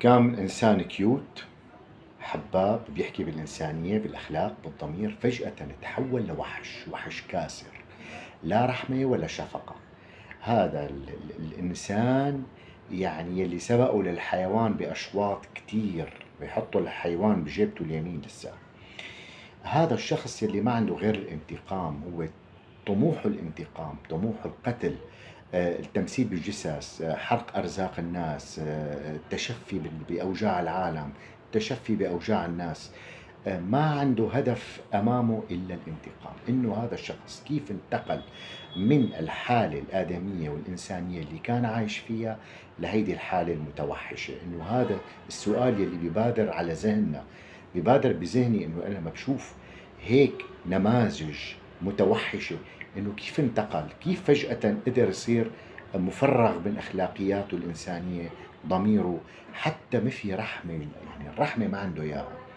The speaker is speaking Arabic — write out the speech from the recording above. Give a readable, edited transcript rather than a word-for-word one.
كان إنسان كيوت، حباب، بيحكي بالإنسانية، بالأخلاق، بالضمير. فجأة تحول لوحش، وحش كاسر، لا رحمة ولا شفقة. هذا الإنسان يعني يلي سبقوا للحيوان بأشواط كتير، بيحطوا الحيوان بجيبته اليمين لسه. هذا الشخص يلي ما عنده غير الانتقام، هو طموحه الانتقام، طموحه القتل، التمثيل بالجثث، حرق أرزاق الناس، التشفي بأوجاع العالم، التشفي بأوجاع الناس. ما عنده هدف أمامه إلا الانتقام. إنه هذا الشخص كيف انتقل من الحالة الآدمية والإنسانية اللي كان عايش فيها لهيدي الحالة المتوحشة. إنه هذا السؤال يلي بيبادر على ذهننا، بيبادر بذهني، إنه أنا لما بشوف هيك نماذج متوحشة، إنه كيف انتقل، كيف فجأة قدر يصير مفرغ من أخلاقياته الإنسانية، ضميره، حتى ما في رحمة، يعني الرحمة ما عنده إياها.